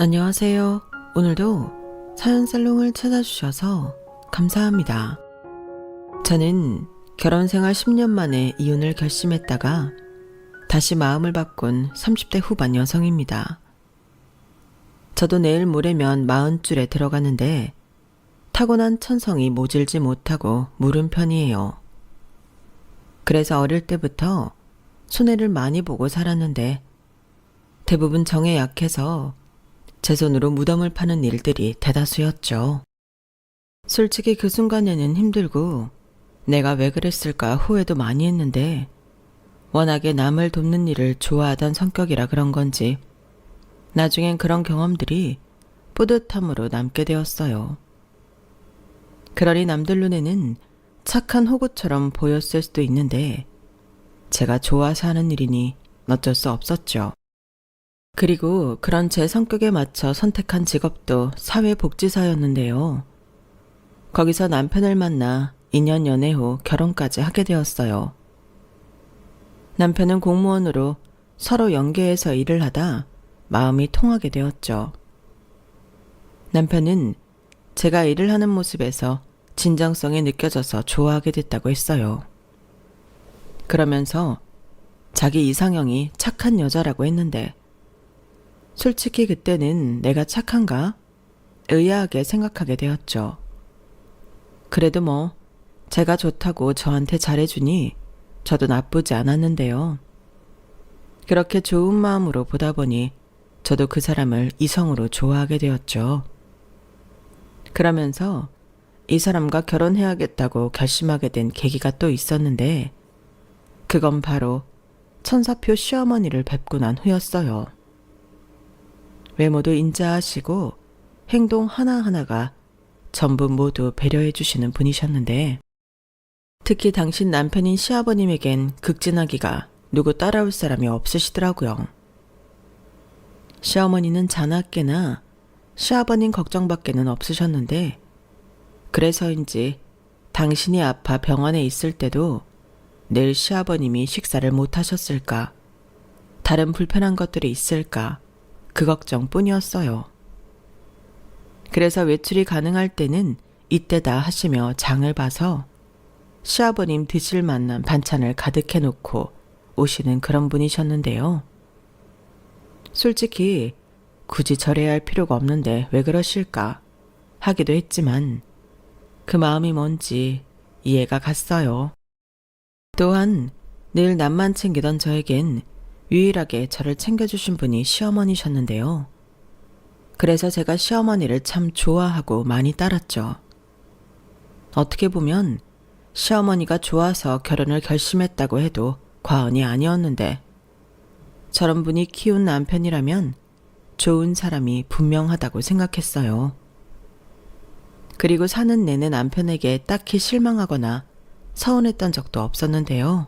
안녕하세요. 오늘도 사연살롱을 찾아주셔서 감사합니다. 저는 결혼 생활 10년 만에 이혼을 결심했다가 다시 마음을 바꾼 30대 후반 여성입니다. 저도 내일 모레면 40줄에 들어가는데 타고난 천성이 모질지 못하고 무른 편이에요. 그래서 어릴 때부터 손해를 많이 보고 살았는데 대부분 정에 약해서 제 손으로 무덤을 파는 일들이 대다수였죠. 솔직히 그 순간에는 힘들고 내가 왜 그랬을까 후회도 많이 했는데 워낙에 남을 돕는 일을 좋아하던 성격이라 그런 건지 나중엔 그런 경험들이 뿌듯함으로 남게 되었어요. 그러니 남들 눈에는 착한 호구처럼 보였을 수도 있는데 제가 좋아서 하는 일이니 어쩔 수 없었죠. 그리고 그런 제 성격에 맞춰 선택한 직업도 사회복지사였는데요. 거기서 남편을 만나 2년 연애 후 결혼까지 하게 되었어요. 남편은 공무원으로 서로 연계해서 일을 하다 마음이 통하게 되었죠. 남편은 제가 일을 하는 모습에서 진정성이 느껴져서 좋아하게 됐다고 했어요. 그러면서 자기 이상형이 착한 여자라고 했는데 솔직히 그때는 내가 착한가? 의아하게 생각하게 되었죠. 그래도 뭐 제가 좋다고 저한테 잘해주니 저도 나쁘지 않았는데요. 그렇게 좋은 마음으로 보다 보니 저도 그 사람을 이성으로 좋아하게 되었죠. 그러면서 이 사람과 결혼해야겠다고 결심하게 된 계기가 또 있었는데 그건 바로 천사표 시어머니를 뵙고 난 후였어요. 외모도 인자하시고 행동 하나하나가 전부 모두 배려해 주시는 분이셨는데 특히 당신 남편인 시아버님에겐 극진하기가 누구 따라올 사람이 없으시더라고요. 시어머니는 자나깨나 시아버님 걱정밖에는 없으셨는데 그래서인지 당신이 아파 병원에 있을 때도 늘 시아버님이 식사를 못 하셨을까, 다른 불편한 것들이 있을까 그 걱정뿐이었어요. 그래서 외출이 가능할 때는 이때다 하시며 장을 봐서 시아버님 드실 만한 반찬을 가득해 놓고 오시는 그런 분이셨는데요. 솔직히 굳이 저래야 할 필요가 없는데 왜 그러실까 하기도 했지만 그 마음이 뭔지 이해가 갔어요. 또한 늘 남만 챙기던 저에겐 유일하게 저를 챙겨주신 분이 시어머니셨는데요. 그래서 제가 시어머니를 참 좋아하고 많이 따랐죠. 어떻게 보면 시어머니가 좋아서 결혼을 결심했다고 해도 과언이 아니었는데 저런 분이 키운 남편이라면 좋은 사람이 분명하다고 생각했어요. 그리고 사는 내내 남편에게 딱히 실망하거나 서운했던 적도 없었는데요.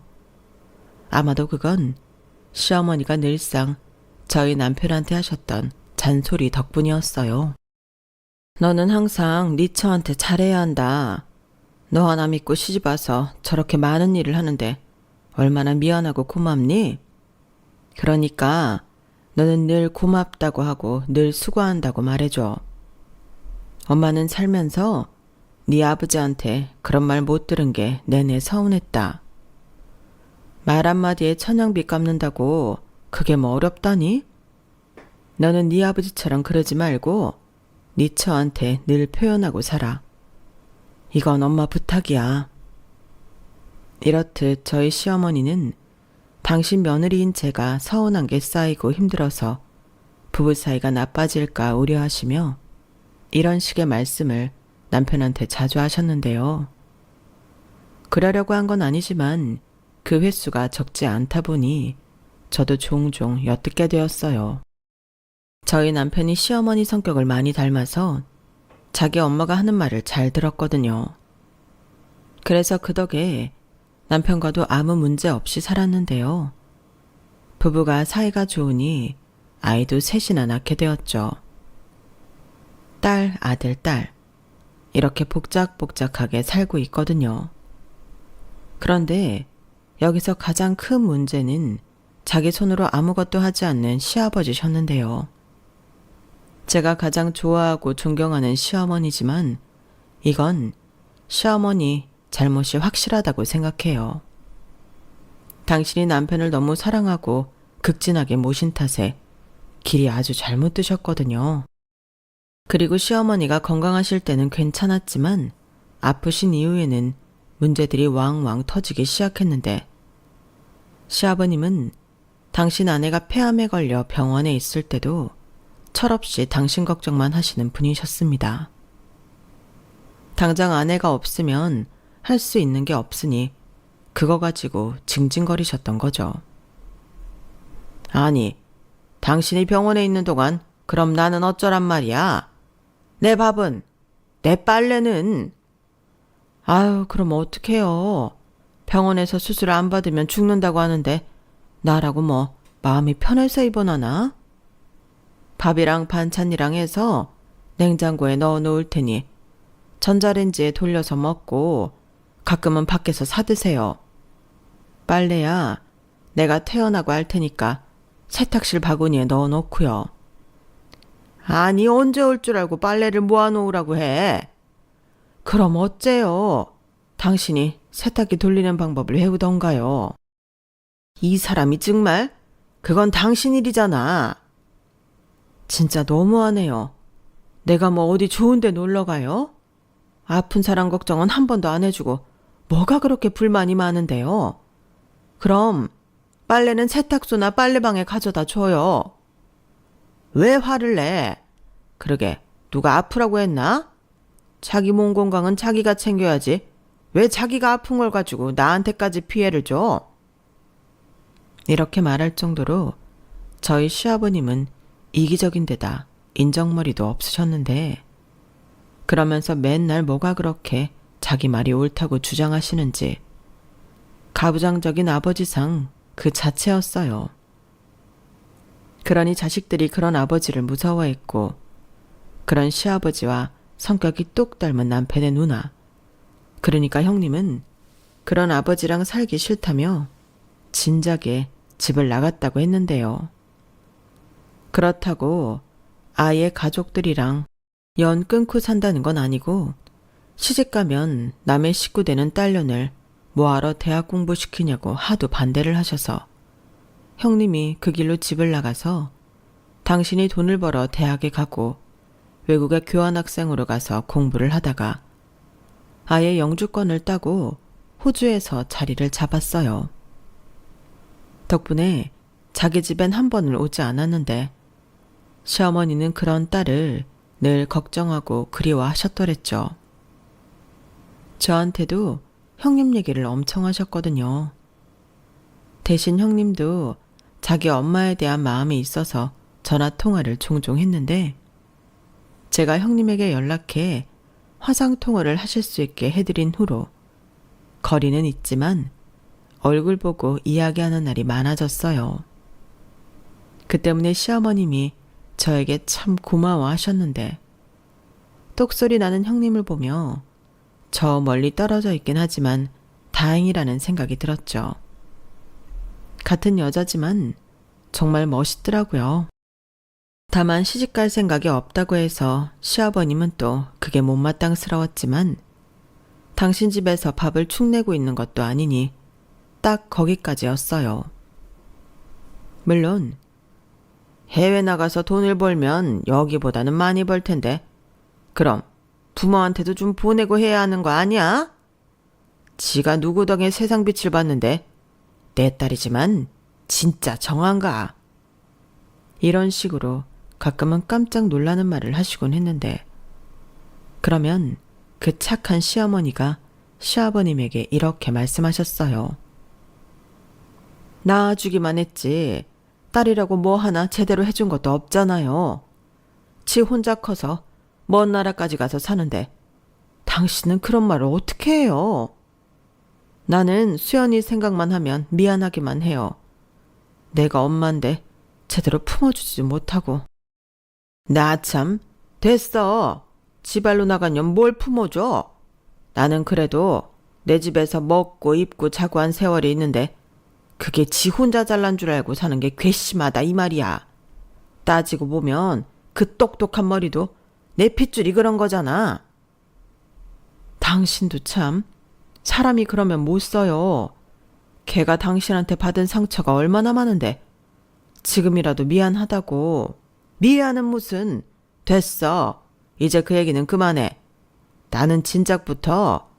아마도 그건 시어머니가 늘상 저희 남편한테 하셨던 잔소리 덕분이었어요. 너는 항상 네 처한테 잘해야 한다. 너 하나 믿고 시집와서 저렇게 많은 일을 하는데 얼마나 미안하고 고맙니? 그러니까 너는 늘 고맙다고 하고 늘 수고한다고 말해줘. 엄마는 살면서 네 아버지한테 그런 말 못 들은 게 내내 서운했다. 말 한마디에 천냥빚 갚는다고 그게 뭐 어렵다니? 너는 네 아버지처럼 그러지 말고 네 처한테 늘 표현하고 살아. 이건 엄마 부탁이야. 이렇듯 저희 시어머니는 당신 며느리인 제가 서운한 게 쌓이고 힘들어서 부부 사이가 나빠질까 우려하시며 이런 식의 말씀을 남편한테 자주 하셨는데요. 그러려고 한 건 아니지만 그 횟수가 적지 않다 보니 저도 종종 엿듣게 되었어요. 저희 남편이 시어머니 성격을 많이 닮아서 자기 엄마가 하는 말을 잘 들었거든요. 그래서 그 덕에 남편과도 아무 문제 없이 살았는데요. 부부가 사이가 좋으니 아이도 셋이나 낳게 되었죠. 딸, 아들, 딸 이렇게 복작복작하게 살고 있거든요. 그런데 여기서 가장 큰 문제는 자기 손으로 아무것도 하지 않는 시아버지셨는데요. 제가 가장 좋아하고 존경하는 시어머니지만 이건 시어머니 잘못이 확실하다고 생각해요. 당신이 남편을 너무 사랑하고 극진하게 모신 탓에 길이 아주 잘못 드셨거든요. 그리고 시어머니가 건강하실 때는 괜찮았지만 아프신 이후에는 문제들이 왕왕 터지기 시작했는데 시아버님은 당신 아내가 폐암에 걸려 병원에 있을 때도 철없이 당신 걱정만 하시는 분이셨습니다. 당장 아내가 없으면 할 수 있는 게 없으니 그거 가지고 징징거리셨던 거죠. 아니, 당신이 병원에 있는 동안 그럼 나는 어쩌란 말이야? 내 밥은? 내 빨래는? 아유, 그럼 어떡해요. 병원에서 수술 안 받으면 죽는다고 하는데 나라고 뭐 마음이 편해서 입원하나? 밥이랑 반찬이랑 해서 냉장고에 넣어 놓을 테니 전자레인지에 돌려서 먹고 가끔은 밖에서 사 드세요. 빨래야 내가 퇴원하고 할 테니까 세탁실 바구니에 넣어 놓고요. 아니 언제 올 줄 알고 빨래를 모아 놓으라고 해. 그럼 어째요? 당신이 세탁기 돌리는 방법을 배우던가요. 이 사람이 정말? 그건 당신 일이잖아. 진짜 너무하네요. 내가 뭐 어디 좋은 데 놀러 가요? 아픈 사람 걱정은 한 번도 안 해주고 뭐가 그렇게 불만이 많은데요? 그럼 빨래는 세탁소나 빨래방에 가져다 줘요. 왜 화를 내? 그러게 누가 아프라고 했나? 자기 몸 건강은 자기가 챙겨야지. 왜 자기가 아픈 걸 가지고 나한테까지 피해를 줘? 이렇게 말할 정도로 저희 시아버님은 이기적인 데다 인정머리도 없으셨는데 그러면서 맨날 뭐가 그렇게 자기 말이 옳다고 주장하시는지 가부장적인 아버지상 그 자체였어요. 그러니 자식들이 그런 아버지를 무서워했고 그런 시아버지와 성격이 똑 닮은 남편의 누나 그러니까 형님은 그런 아버지랑 살기 싫다며 진작에 집을 나갔다고 했는데요. 그렇다고 아예 가족들이랑 연 끊고 산다는 건 아니고 시집가면 남의 식구 되는 딸년을 뭐하러 대학 공부시키냐고 하도 반대를 하셔서 형님이 그 길로 집을 나가서 당신이 돈을 벌어 대학에 가고 외국에 교환학생으로 가서 공부를 하다가 아예 영주권을 따고 호주에서 자리를 잡았어요. 덕분에 자기 집엔 한 번을 오지 않았는데 시어머니는 그런 딸을 늘 걱정하고 그리워하셨더랬죠. 저한테도 형님 얘기를 엄청 하셨거든요. 대신 형님도 자기 엄마에 대한 마음이 있어서 전화 통화를 종종 했는데 제가 형님에게 연락해 화상통화를 하실 수 있게 해드린 후로 거리는 있지만 얼굴 보고 이야기하는 날이 많아졌어요. 그 때문에 시어머님이 저에게 참 고마워하셨는데 똑소리 나는 형님을 보며 저 멀리 떨어져 있긴 하지만 다행이라는 생각이 들었죠. 같은 여자지만 정말 멋있더라고요. 다만 시집갈 생각이 없다고 해서 시아버님은 또 그게 못마땅스러웠지만 당신 집에서 밥을 축내고 있는 것도 아니니 딱 거기까지였어요. 물론 해외 나가서 돈을 벌면 여기보다는 많이 벌 텐데 그럼 부모한테도 좀 보내고 해야 하는 거 아니야? 지가 누구 덕에 세상 빛을 봤는데 내 딸이지만 진짜 정한가? 이런 식으로 가끔은 깜짝 놀라는 말을 하시곤 했는데 그러면 그 착한 시어머니가 시아버님에게 이렇게 말씀하셨어요. 낳아주기만 했지 딸이라고 뭐 하나 제대로 해준 것도 없잖아요. 지 혼자 커서 먼 나라까지 가서 사는데 당신은 그런 말을 어떻게 해요? 나는 수연이 생각만 하면 미안하기만 해요. 내가 엄마인데 제대로 품어주지 못하고. 나 참 됐어. 지발로 나간 년 뭘 품어줘. 나는 그래도 내 집에서 먹고 입고 자고 한 세월이 있는데 그게 지 혼자 잘난 줄 알고 사는 게 괘씸하다 이 말이야. 따지고 보면 그 똑똑한 머리도 내 핏줄이 그런 거잖아. 당신도 참, 사람이 그러면 못 써요. 걔가 당신한테 받은 상처가 얼마나 많은데 지금이라도 미안하다고. 미안은 무슨. 됐어. 이제 그 얘기는 그만해. 나는 진작부터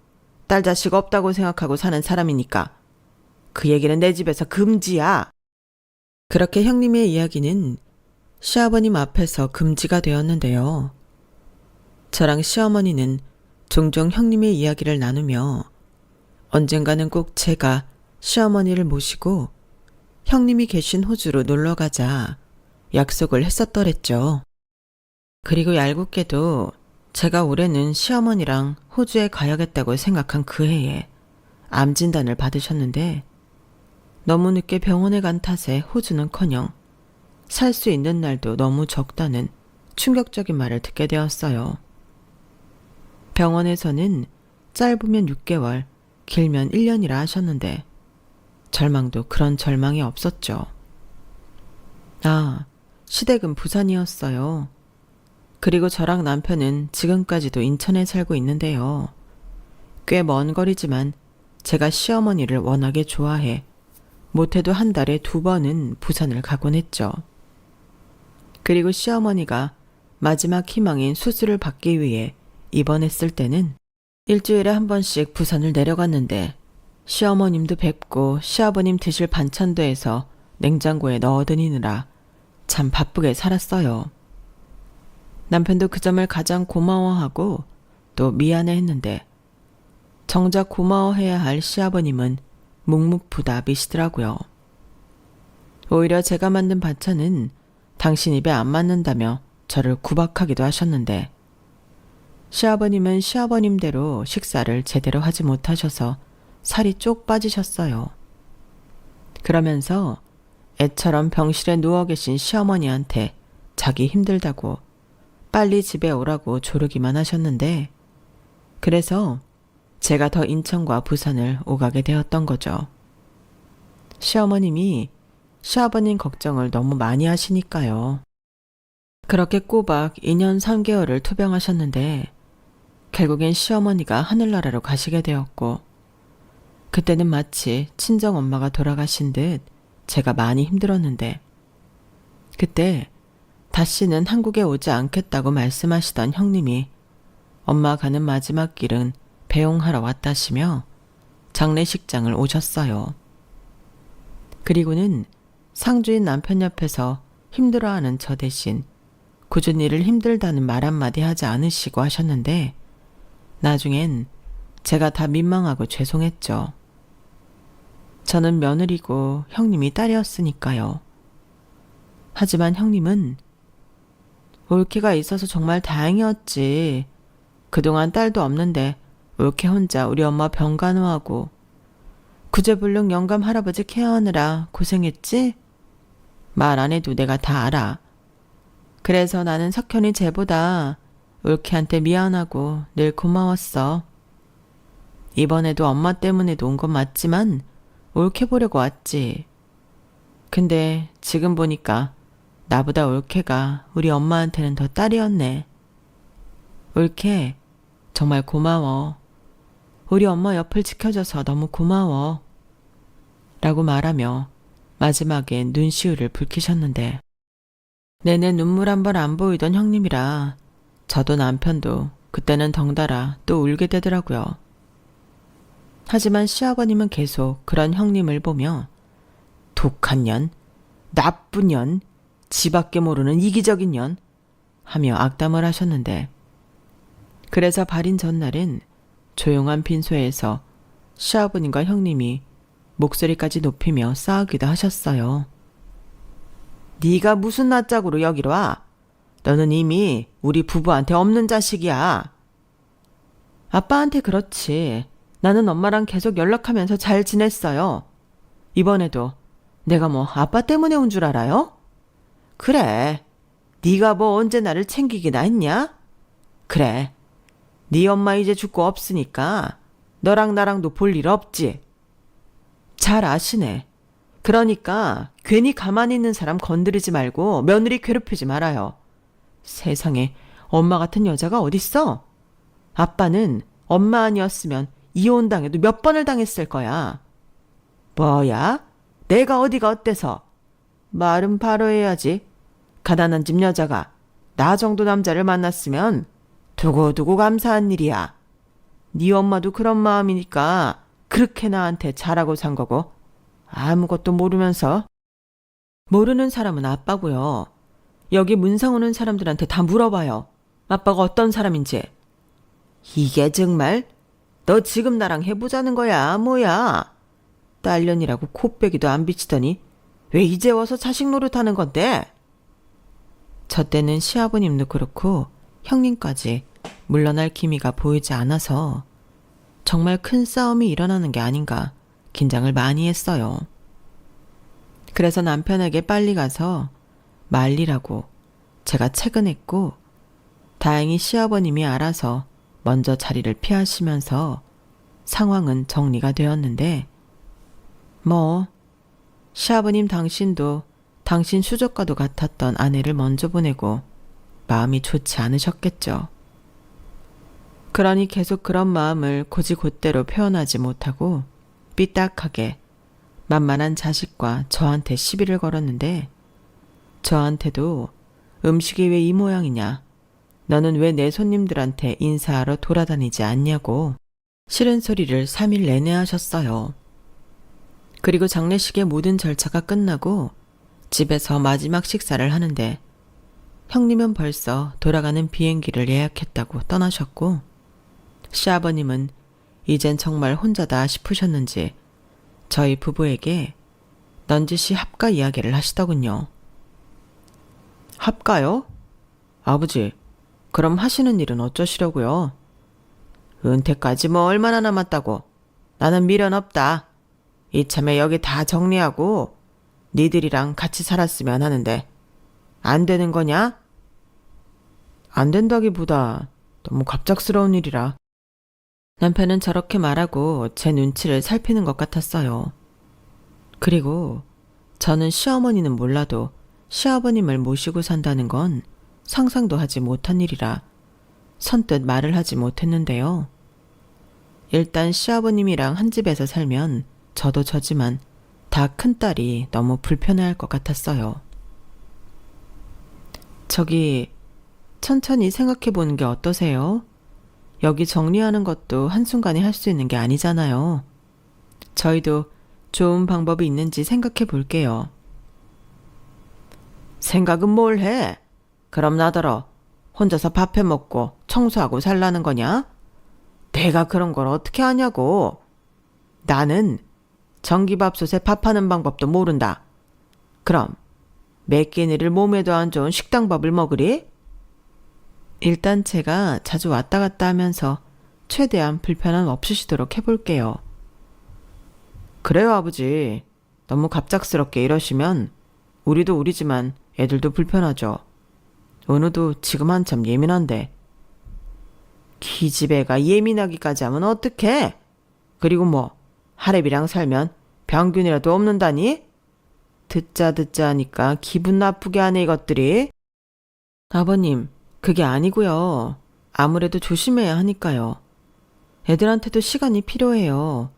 딸 자식 없다고 생각하고 사는 사람이니까 그 얘기는 내 집에서 금지야. 그렇게 형님의 이야기는 시아버님 앞에서 금지가 되었는데요. 저랑 시어머니는 종종 형님의 이야기를 나누며 언젠가는 꼭 제가 시어머니를 모시고 형님이 계신 호주로 놀러 가자 약속을 했었더랬죠. 그리고 얄궂게도 제가 올해는 시어머니랑 호주에 가야겠다고 생각한 그 해에 암 진단을 받으셨는데 너무 늦게 병원에 간 탓에 호주는커녕 살 수 있는 날도 너무 적다는 충격적인 말을 듣게 되었어요. 병원에서는 짧으면 6개월, 길면 1년이라 하셨는데 절망도 그런 절망이 없었죠. 아, 시댁은 부산이었어요. 그리고 저랑 남편은 지금까지도 인천에 살고 있는데요. 꽤 먼 거리지만 제가 시어머니를 워낙에 좋아해 못해도 한 달에 2번은 부산을 가곤 했죠. 그리고 시어머니가 마지막 희망인 수술을 받기 위해 입원했을 때는 일주일에 한 번씩 부산을 내려갔는데 시어머님도 뵙고 시아버님 드실 반찬도 해서 냉장고에 넣어드리느라 참 바쁘게 살았어요. 남편도 그 점을 가장 고마워하고 또 미안해했는데 정작 고마워해야 할 시아버님은 묵묵부답이시더라고요. 오히려 제가 만든 반찬은 당신 입에 안 맞는다며 저를 구박하기도 하셨는데 시아버님은 시아버님대로 식사를 제대로 하지 못하셔서 살이 쪽 빠지셨어요. 그러면서 애처럼 병실에 누워 계신 시어머니한테 자기 힘들다고 빨리 집에 오라고 조르기만 하셨는데 그래서 제가 더 인천과 부산을 오가게 되었던 거죠. 시어머님이 시아버님 걱정을 너무 많이 하시니까요. 그렇게 꼬박 2년 3개월을 투병하셨는데 결국엔 시어머니가 하늘나라로 가시게 되었고 그때는 마치 친정엄마가 돌아가신 듯 제가 많이 힘들었는데 그때 다시는 한국에 오지 않겠다고 말씀하시던 형님이 엄마 가는 마지막 길은 배웅하러 왔다시며 장례식장을 오셨어요. 그리고는 상주인 남편 옆에서 힘들어하는 저 대신 꾸준히 일을 힘들다는 말 한마디 하지 않으시고 하셨는데 나중엔 제가 다 민망하고 죄송했죠. 저는 며느리고 형님이 딸이었으니까요. 하지만 형님은 올케가 있어서 정말 다행이었지. 그동안 딸도 없는데 올케 혼자 우리 엄마 병간호하고 구제불능 영감 할아버지 케어하느라 고생했지? 말 안 해도 내가 다 알아. 그래서 나는 석현이 쟤보다 올케한테 미안하고 늘 고마웠어. 이번에도 엄마 때문에도 온 건 맞지만 올케 보려고 왔지. 근데 지금 보니까 나보다 올케가 우리 엄마한테는 더 딸이었네. 올케 정말 고마워. 우리 엄마 옆을 지켜줘서 너무 고마워. 라고 말하며 마지막에 눈시울을 붉히셨는데 내내 눈물 한 번 안 보이던 형님이라 저도 남편도 그때는 덩달아 또 울게 되더라고요. 하지만 시아버님은 계속 그런 형님을 보며 독한 년, 나쁜 년, 지밖에 모르는 이기적인 년 하며 악담을 하셨는데 그래서 발인 전날엔 조용한 빈소에서 시아버님과 형님이 목소리까지 높이며 싸우기도 하셨어요. 네가 무슨 낯짝으로 여기로 와? 너는 이미 우리 부부한테 없는 자식이야. 아빠한테 그렇지. 나는 엄마랑 계속 연락하면서 잘 지냈어요. 이번에도 내가 뭐 아빠 때문에 온 줄 알아요? 그래. 네가 뭐 언제 나를 챙기기나 했냐? 그래. 네 엄마 이제 죽고 없으니까 너랑 나랑도 볼 일 없지. 잘 아시네. 그러니까 괜히 가만히 있는 사람 건드리지 말고 며느리 괴롭히지 말아요. 세상에 엄마 같은 여자가 어딨어? 아빠는 엄마 아니었으면 이혼당해도 몇 번을 당했을 거야. 뭐야? 내가 어디가 어때서? 말은 바로 해야지. 가난한 집 여자가 나 정도 남자를 만났으면 두고두고 감사한 일이야. 네 엄마도 그런 마음이니까 그렇게 나한테 잘하고 산 거고 아무것도 모르면서. 모르는 사람은 아빠고요. 여기 문상 오는 사람들한테 다 물어봐요. 아빠가 어떤 사람인지. 이게 정말? 너 지금 나랑 해보자는 거야 뭐야? 딸년이라고 코빼기도 안 비치더니 왜 이제 와서 자식 노릇하는 건데? 저 때는 시아버님도 그렇고 형님까지 물러날 기미가 보이지 않아서 정말 큰 싸움이 일어나는 게 아닌가 긴장을 많이 했어요. 그래서 남편에게 빨리 가서 말리라고 제가 퇴근했고 다행히 시아버님이 알아서 먼저 자리를 피하시면서 상황은 정리가 되었는데 뭐 시아버님 당신도 당신 수족과도 같았던 아내를 먼저 보내고 마음이 좋지 않으셨겠죠. 그러니 계속 그런 마음을 곧이곧대로 표현하지 못하고 삐딱하게 만만한 자식과 저한테 시비를 걸었는데 저한테도 음식이 왜 이 모양이냐, 너는 왜 내 손님들한테 인사하러 돌아다니지 않냐고 싫은 소리를 3일 내내 하셨어요. 그리고 장례식의 모든 절차가 끝나고 집에서 마지막 식사를 하는데 형님은 벌써 돌아가는 비행기를 예약했다고 떠나셨고 시아버님은 이젠 정말 혼자다 싶으셨는지 저희 부부에게 넌지시 합가 이야기를 하시더군요. 합가요? 아버지, 그럼 하시는 일은 어쩌시려고요? 은퇴까지 뭐 얼마나 남았다고. 나는 미련 없다. 이참에 여기 다 정리하고 니들이랑 같이 살았으면 하는데 안 되는 거냐? 안 된다기보다 너무 갑작스러운 일이라. 남편은 저렇게 말하고 제 눈치를 살피는 것 같았어요. 그리고 저는 시어머니는 몰라도 시아버님을 모시고 산다는 건 상상도 하지 못한 일이라 선뜻 말을 하지 못했는데요. 일단 시아버님이랑 한 집에서 살면 저도 저지만 다 큰딸이 너무 불편해할 것 같았어요. 저기 천천히 생각해 보는 게 어떠세요? 여기 정리하는 것도 한순간에 할 수 있는 게 아니잖아요. 저희도 좋은 방법이 있는지 생각해 볼게요. 생각은 뭘 해? 그럼 나더러 혼자서 밥해 먹고 청소하고 살라는 거냐? 내가 그런 걸 어떻게 하냐고. 나는 전기밥솥에 밥하는 방법도 모른다. 그럼 매 끼니를 몸에도 안 좋은 식당밥을 먹으리? 일단 제가 자주 왔다 갔다 하면서 최대한 불편함 없으시도록 해볼게요. 그래요, 아버지. 너무 갑작스럽게 이러시면 우리도 우리지만 애들도 불편하죠. 은우도 지금 한참 예민한데. 기집애가 예민하기까지 하면 어떡해? 그리고 뭐 하랩이랑 살면 병균이라도 없는다니? 듣자 하니까 기분 나쁘게 하네 이것들이. 아버님, 그게 아니고요. 아무래도 조심해야 하니까요. 애들한테도 시간이 필요해요.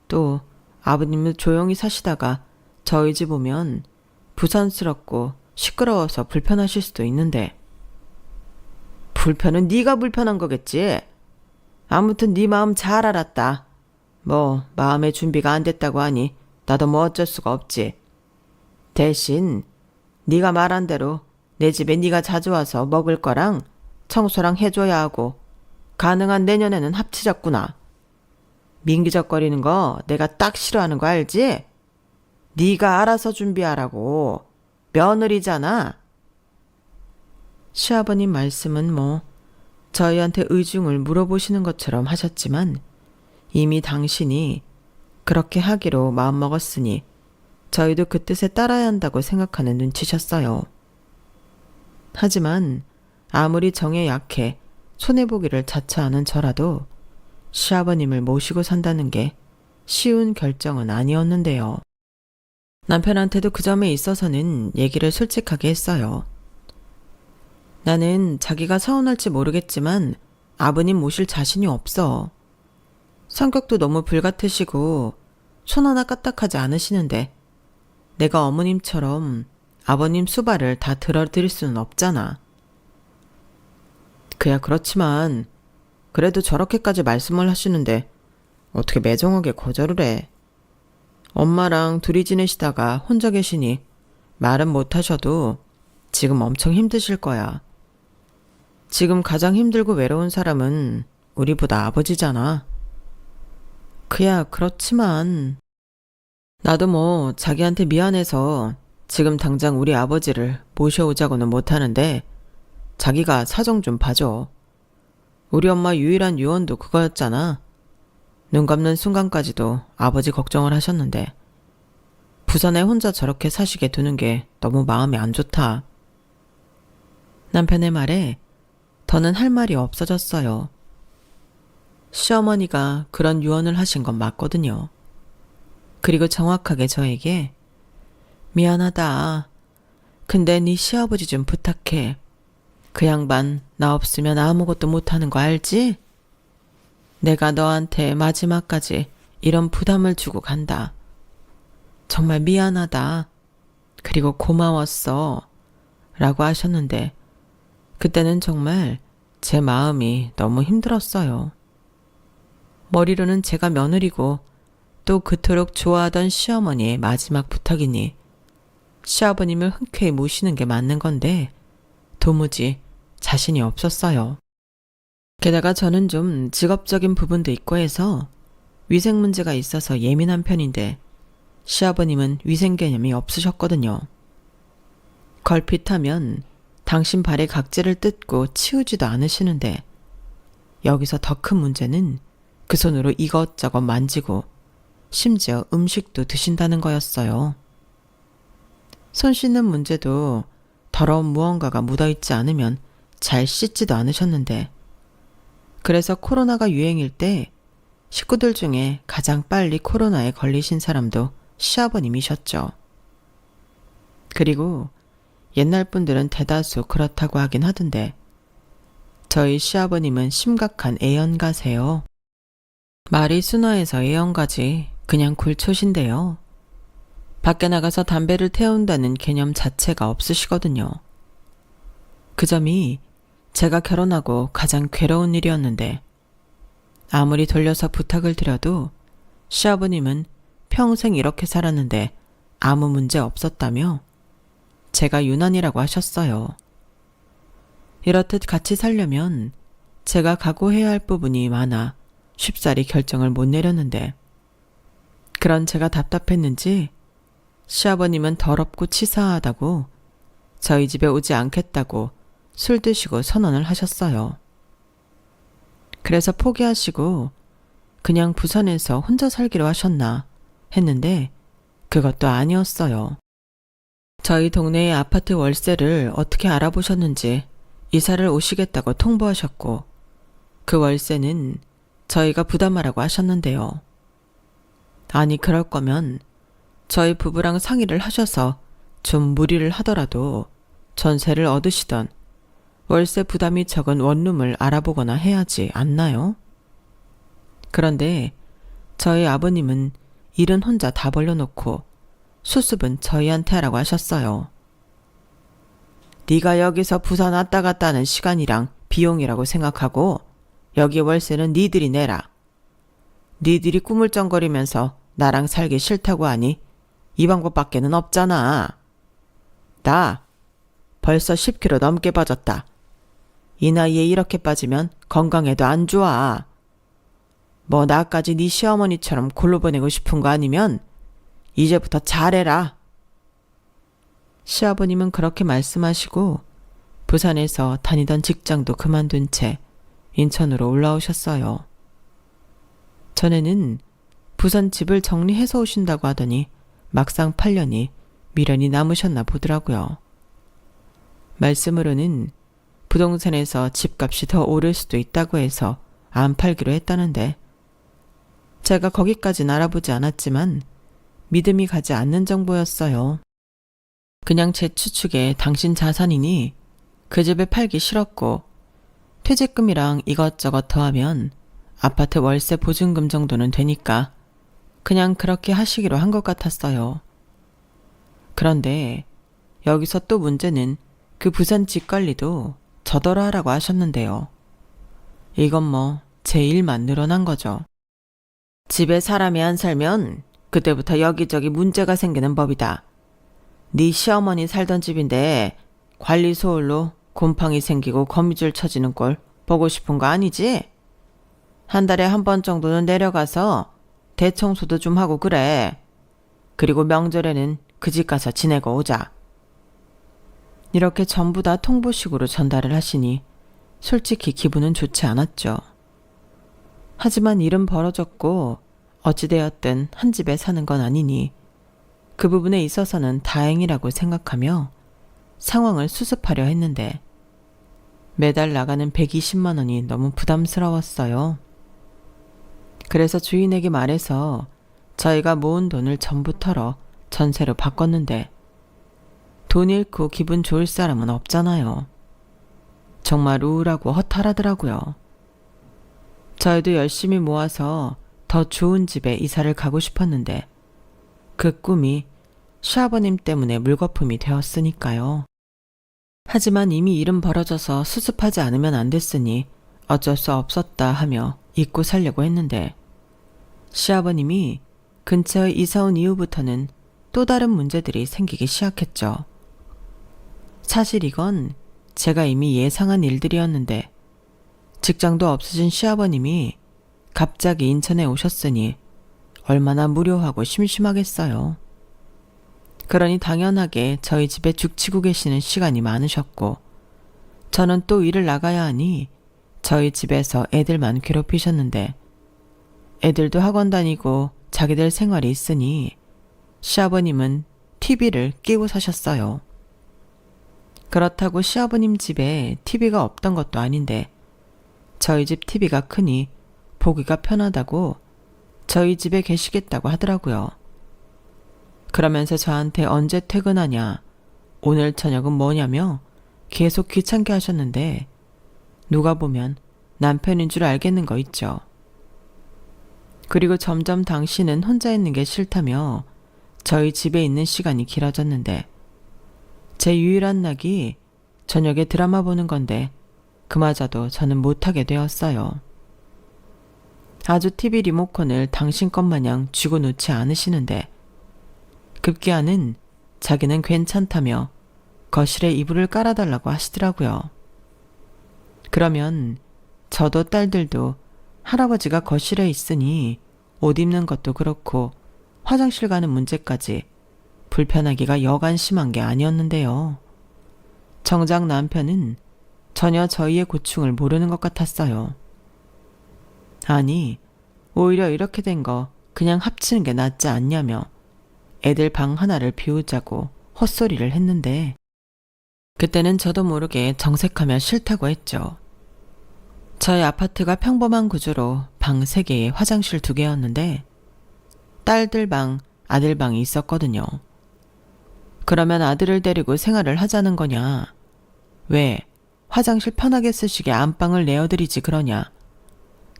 또 아버님은 조용히 사시다가 저희 집 오면 부산스럽고 시끄러워서 불편하실 수도 있는데. 불편은 네가 불편한 거겠지. 아무튼 네 마음 잘 알았다. 뭐 마음의 준비가 안 됐다고 하니 나도 뭐 어쩔 수가 없지. 대신 네가 말한 대로 내 집에 네가 자주 와서 먹을 거랑 청소랑 해줘야 하고 가능한 내년에는 합치자꾸나. 민기적거리는 거 내가 딱 싫어하는 거 알지? 네가 알아서 준비하라고. 며느리잖아. 시아버님 말씀은 뭐 저희한테 의중을 물어보시는 것처럼 하셨지만 이미 당신이 그렇게 하기로 마음먹었으니 저희도 그 뜻에 따라야 한다고 생각하는 눈치셨어요. 하지만 아무리 정에 약해 손해보기를 자처하는 저라도 시아버님을 모시고 산다는 게 쉬운 결정은 아니었는데요. 남편한테도 그 점에 있어서는 얘기를 솔직하게 했어요. 나는 자기가 서운할지 모르겠지만 아버님 모실 자신이 없어. 성격도 너무 불같으시고 손 하나 까딱하지 않으시는데 내가 어머님처럼 아버님 수발을 다 들어드릴 수는 없잖아. 그야 그렇지만 그래도 저렇게까지 말씀을 하시는데 어떻게 매정하게 거절을 해. 엄마랑 둘이 지내시다가 혼자 계시니 말은 못하셔도 지금 엄청 힘드실 거야. 지금 가장 힘들고 외로운 사람은 우리보다 아버지잖아. 그야 그렇지만 나도 뭐 자기한테 미안해서 지금 당장 우리 아버지를 모셔오자고는 못하는데 자기가 사정 좀 봐줘. 우리 엄마 유일한 유언도 그거였잖아. 눈 감는 순간까지도 아버지 걱정을 하셨는데 부산에 혼자 저렇게 사시게 두는 게 너무 마음이 안 좋다. 남편의 말에 더는 할 말이 없어졌어요. 시어머니가 그런 유언을 하신 건 맞거든요. 그리고 정확하게 저에게 미안하다. 근데 네 시아버지 좀 부탁해. 그 양반 나 없으면 아무것도 못하는 거 알지? 내가 너한테 마지막까지 이런 부담을 주고 간다. 정말 미안하다. 그리고 고마웠어. 라고 하셨는데 그때는 정말 제 마음이 너무 힘들었어요. 머리로는 제가 며느리고 또 그토록 좋아하던 시어머니의 마지막 부탁이니 시아버님을 흔쾌히 모시는 게 맞는 건데 도무지 자신이 없었어요. 게다가 저는 좀 직업적인 부분도 있고 해서 위생 문제가 있어서 예민한 편인데 시아버님은 위생 개념이 없으셨거든요. 걸핏하면 당신 발에 각질을 뜯고 치우지도 않으시는데 여기서 더 큰 문제는 그 손으로 이것저것 만지고 심지어 음식도 드신다는 거였어요. 손 씻는 문제도 더러운 무언가가 묻어있지 않으면 잘 씻지도 않으셨는데 그래서 코로나가 유행일 때 식구들 중에 가장 빨리 코로나에 걸리신 사람도 시아버님이셨죠. 그리고 옛날 분들은 대다수 그렇다고 하긴 하던데 저희 시아버님은 심각한 애연가세요. 말이 순화해서 애연가지 그냥 굴초신데요. 밖에 나가서 담배를 태운다는 개념 자체가 없으시거든요. 그 점이 제가 결혼하고 가장 괴로운 일이었는데 아무리 돌려서 부탁을 드려도 시아버님은 평생 이렇게 살았는데 아무 문제 없었다며 제가 유난이라고 하셨어요. 이렇듯 같이 살려면 제가 각오해야 할 부분이 많아 쉽사리 결정을 못 내렸는데 그런 제가 답답했는지 시아버님은 더럽고 치사하다고 저희 집에 오지 않겠다고 술 드시고 선언을 하셨어요. 그래서 포기하시고 그냥 부산에서 혼자 살기로 하셨나 했는데 그것도 아니었어요. 저희 동네의 아파트 월세를 어떻게 알아보셨는지 이사를 오시겠다고 통보하셨고 그 월세는 저희가 부담하라고 하셨는데요. 아니 그럴 거면 저희 부부랑 상의를 하셔서 좀 무리를 하더라도 전세를 얻으시던 월세 부담이 적은 원룸을 알아보거나 해야지 않나요? 그런데 저희 아버님은 일은 혼자 다 벌려놓고 수습은 저희한테 하라고 하셨어요. 네가 여기서 부산 왔다 갔다 하는 시간이랑 비용이라고 생각하고 여기 월세는 니들이 내라. 니들이 꾸물쩡거리면서 나랑 살기 싫다고 하니 이 방법밖에는 없잖아. 나 벌써 10kg 넘게 빠졌다. 이 나이에 이렇게 빠지면 건강에도 안 좋아. 뭐 나까지 네 시어머니처럼 골로 보내고 싶은 거 아니면 이제부터 잘해라. 시아버님은 그렇게 말씀하시고 부산에서 다니던 직장도 그만둔 채 인천으로 올라오셨어요. 전에는 부산 집을 정리해서 오신다고 하더니 막상 8년이 미련이 남으셨나 보더라고요. 말씀으로는 부동산에서 집값이 더 오를 수도 있다고 해서 안 팔기로 했다는데 제가 거기까진 알아보지 않았지만 믿음이 가지 않는 정보였어요. 그냥 제 추측에 당신 자산이니 그 집을 팔기 싫었고 퇴직금이랑 이것저것 더하면 아파트 월세 보증금 정도는 되니까 그냥 그렇게 하시기로 한 것 같았어요. 그런데 여기서 또 문제는 그 부산 집 관리도 저더러 하라고 하셨는데요. 이건 뭐 제 일만 늘어난 거죠. 집에 사람이 안 살면 그때부터 여기저기 문제가 생기는 법이다. 네 시어머니 살던 집인데 관리 소홀로 곰팡이 생기고 거미줄 쳐지는 꼴 보고 싶은 거 아니지? 한 달에 한 번 정도는 내려가서 대청소도 좀 하고 그래. 그리고 명절에는 그 집 가서 지내고 오자. 이렇게 전부 다 통보식으로 전달을 하시니 솔직히 기분은 좋지 않았죠. 하지만 일은 벌어졌고 어찌되었든 한 집에 사는 건 아니니 그 부분에 있어서는 다행이라고 생각하며 상황을 수습하려 했는데 매달 나가는 120만 원이 너무 부담스러웠어요. 그래서 주인에게 말해서 저희가 모은 돈을 전부 털어 전세로 바꿨는데 돈 잃고 기분 좋을 사람은 없잖아요. 정말 우울하고 허탈하더라고요. 저희도 열심히 모아서 더 좋은 집에 이사를 가고 싶었는데 그 꿈이 시아버님 때문에 물거품이 되었으니까요. 하지만 이미 일은 벌어져서 수습하지 않으면 안 됐으니 어쩔 수 없었다 하며 잊고 살려고 했는데 시아버님이 근처에 이사 온 이후부터는 또 다른 문제들이 생기기 시작했죠. 사실 이건 제가 이미 예상한 일들이었는데 직장도 없으신 시아버님이 갑자기 인천에 오셨으니 얼마나 무료하고 심심하겠어요. 그러니 당연하게 저희 집에 죽치고 계시는 시간이 많으셨고 저는 또 일을 나가야 하니 저희 집에서 애들만 괴롭히셨는데 애들도 학원 다니고 자기들 생활이 있으니 시아버님은 TV를 끼고 사셨어요. 그렇다고 시아버님 집에 TV가 없던 것도 아닌데 저희 집 TV가 크니 보기가 편하다고 저희 집에 계시겠다고 하더라고요. 그러면서 저한테 언제 퇴근하냐, 오늘 저녁은 뭐냐며 계속 귀찮게 하셨는데 누가 보면 남편인 줄 알겠는 거 있죠. 그리고 점점 당신은 혼자 있는 게 싫다며 저희 집에 있는 시간이 길어졌는데 제 유일한 낙이 저녁에 드라마 보는 건데 그마저도 저는 못하게 되었어요. 아주 TV 리모컨을 당신 것 마냥 쥐고 놓지 않으시는데 급기야는 자기는 괜찮다며 거실에 이불을 깔아달라고 하시더라고요. 그러면 저도 딸들도 할아버지가 거실에 있으니 옷 입는 것도 그렇고 화장실 가는 문제까지 불편하기가 여간 심한 게 아니었는데요. 정작 남편은 전혀 저희의 고충을 모르는 것 같았어요. 아니, 오히려 이렇게 된 거 그냥 합치는 게 낫지 않냐며 애들 방 하나를 비우자고 헛소리를 했는데 그때는 저도 모르게 정색하며 싫다고 했죠. 저희 아파트가 평범한 구조로 방 3개에 화장실 2개였는데 딸들 방, 아들 방이 있었거든요. 그러면 아들을 데리고 생활을 하자는 거냐? 왜 화장실 편하게 쓰시게 안방을 내어드리지 그러냐?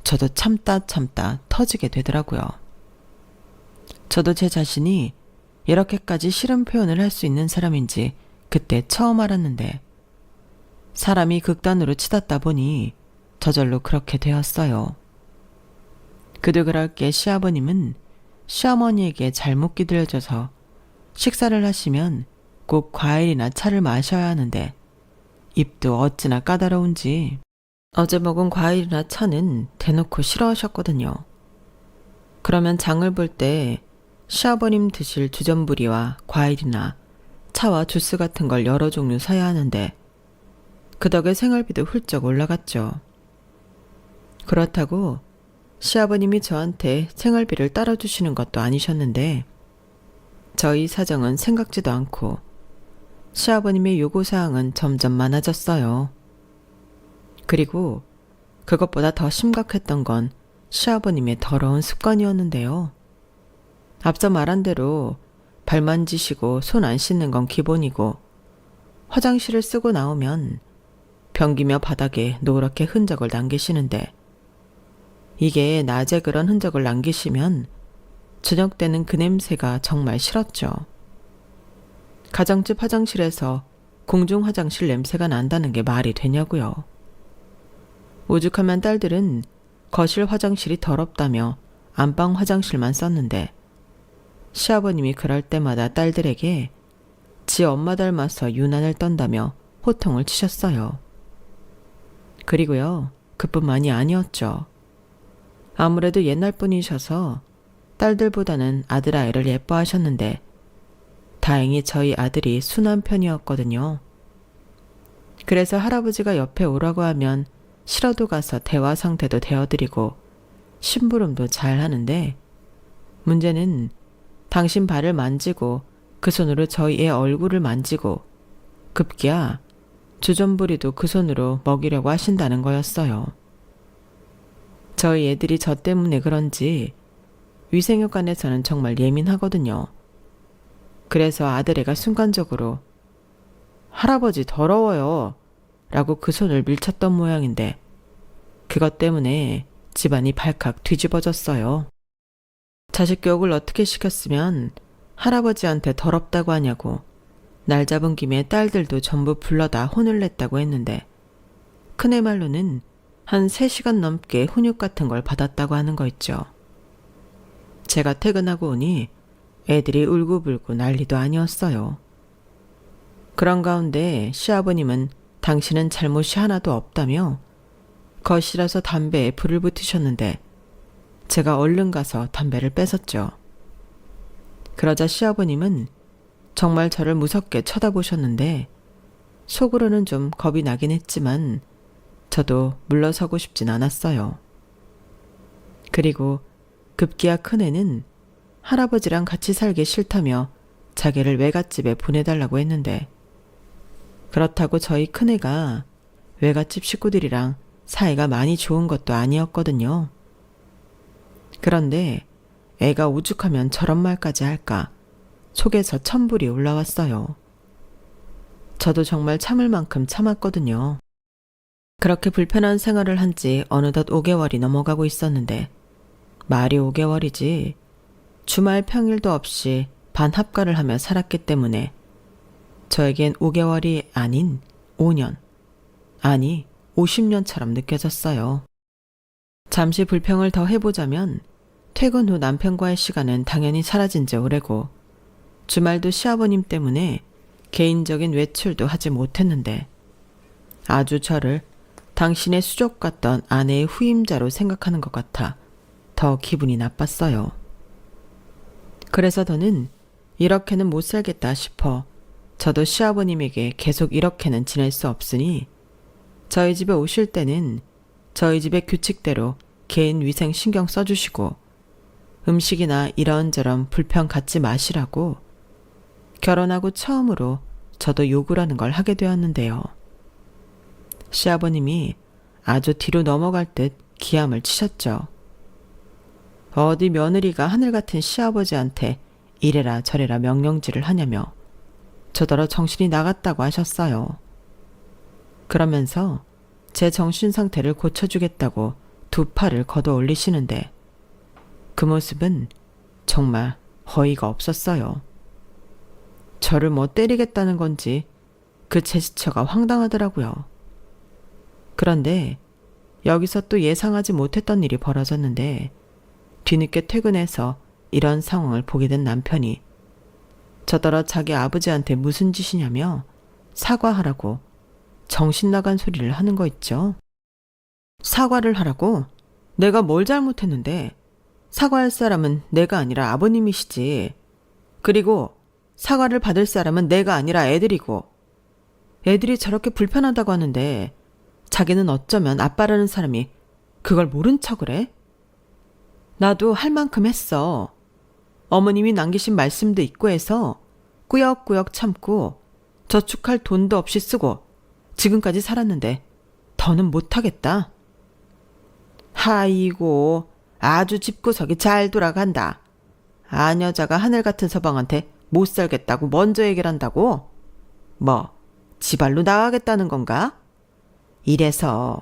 저도 참다 터지게 되더라고요. 저도 제 자신이 이렇게까지 싫은 표현을 할 수 있는 사람인지 그때 처음 알았는데 사람이 극단으로 치닫다 보니 저절로 그렇게 되었어요. 그도 그럴 게 시아버님은 시어머니에게 잘못 기들여져서 식사를 하시면 꼭 과일이나 차를 마셔야 하는데 입도 어찌나 까다로운지 어제 먹은 과일이나 차는 대놓고 싫어하셨거든요. 그러면 장을 볼 때 시아버님 드실 주전부리와 과일이나 차와 주스 같은 걸 여러 종류 사야 하는데 그 덕에 생활비도 훌쩍 올라갔죠. 그렇다고 시아버님이 저한테 생활비를 따라주시는 것도 아니셨는데 저희 사정은 생각지도 않고 시아버님의 요구사항은 점점 많아졌어요. 그리고 그것보다 더 심각했던 건 시아버님의 더러운 습관이었는데요. 앞서 말한 대로 발 만지시고 손 안 씻는 건 기본이고 화장실을 쓰고 나오면 변기며 바닥에 노랗게 흔적을 남기시는데, 이게 낮에 그런 흔적을 남기시면 저녁 때는 그 냄새가 정말 싫었죠. 가정집 화장실에서 공중 화장실 냄새가 난다는 게 말이 되냐고요. 오죽하면 딸들은 거실 화장실이 더럽다며 안방 화장실만 썼는데, 시아버님이 그럴 때마다 딸들에게 지 엄마 닮아서 유난을 떤다며 호통을 치셨어요. 그리고요, 그뿐만이 아니었죠. 아무래도 옛날 분이셔서 딸들보다는 아들아이를 예뻐하셨는데, 다행히 저희 아들이 순한 편이었거든요. 그래서 할아버지가 옆에 오라고 하면 싫어도 가서 대화 상태도 되어드리고 심부름도 잘 하는데, 문제는 당신 발을 만지고 그 손으로 저희 애 얼굴을 만지고 급기야 주전부리도 그 손으로 먹이려고 하신다는 거였어요. 저희 애들이 저 때문에 그런지 위생육관에서는 정말 예민하거든요. 그래서 아들애가 순간적으로 할아버지 더러워요 라고 그 손을 밀쳤던 모양인데, 그것 때문에 집안이 발칵 뒤집어졌어요. 자식 교육을 어떻게 시켰으면 할아버지한테 더럽다고 하냐고 날 잡은 김에 딸들도 전부 불러다 혼을 냈다고 했는데, 큰애 말로는 한 3시간 넘게 훈육 같은 걸 받았다고 하는 거 있죠. 제가 퇴근하고 오니 애들이 울고불고 난리도 아니었어요. 그런 가운데 시아버님은 당신은 잘못이 하나도 없다며 거실에서 담배에 불을 붙이셨는데, 제가 얼른 가서 담배를 뺏었죠. 그러자 시아버님은 정말 저를 무섭게 쳐다보셨는데, 속으로는 좀 겁이 나긴 했지만 저도 물러서고 싶진 않았어요. 그리고 급기야 큰애는 할아버지랑 같이 살기 싫다며 자기를 외갓집에 보내달라고 했는데, 그렇다고 저희 큰애가 외갓집 식구들이랑 사이가 많이 좋은 것도 아니었거든요. 그런데 애가 오죽하면 저런 말까지 할까 속에서 천불이 올라왔어요. 저도 정말 참을 만큼 참았거든요. 그렇게 불편한 생활을 한 지 어느덧 5개월이 넘어가고 있었는데, 말이 5개월이지 주말 평일도 없이 반합가를 하며 살았기 때문에 저에겐 5개월이 아닌 5년, 아니 50년처럼 느껴졌어요. 잠시 불평을 더 해보자면, 퇴근 후 남편과의 시간은 당연히 사라진 지 오래고, 주말도 시아버님 때문에 개인적인 외출도 하지 못했는데, 아주 저를 당신의 수족 같던 아내의 후임자로 생각하는 것 같아 더 기분이 나빴어요. 그래서 더는 이렇게는 못 살겠다 싶어 저도 시아버님에게 계속 이렇게는 지낼 수 없으니 저희 집에 오실 때는 저희 집의 규칙대로 개인 위생 신경 써주시고 음식이나 이런저런 불편 갖지 마시라고 결혼하고 처음으로 저도 욕을 하는 걸 하게 되었는데요. 시아버님이 아주 뒤로 넘어갈 듯 기함을 치셨죠. 어디 며느리가 하늘 같은 시아버지한테 이래라 저래라 명령질을 하냐며 저더러 정신이 나갔다고 하셨어요. 그러면서 제 정신 상태를 고쳐주겠다고 2팔을 걷어 올리시는데, 그 모습은 정말 어이가 없었어요. 저를 뭐 때리겠다는 건지 그 제스처가 황당하더라고요. 그런데 여기서 또 예상하지 못했던 일이 벌어졌는데, 뒤늦게 퇴근해서 이런 상황을 보게 된 남편이 저더러 자기 아버지한테 무슨 짓이냐며 사과하라고 정신 나간 소리를 하는 거 있죠. 사과를 하라고? 내가 뭘 잘못했는데? 사과할 사람은 내가 아니라 아버님이시지. 그리고 사과를 받을 사람은 내가 아니라 애들이고, 애들이 저렇게 불편하다고 하는데 자기는 어쩌면 아빠라는 사람이 그걸 모른 척을 해? 나도 할 만큼 했어. 어머님이 남기신 말씀도 있고 해서 꾸역꾸역 참고 저축할 돈도 없이 쓰고 지금까지 살았는데 더는 못하겠다. 아이고, 아주 집구석이 잘 돌아간다. 아녀자가 하늘 같은 서방한테 못 살겠다고 먼저 얘기를 한다고? 뭐, 지발로 나가겠다는 건가? 이래서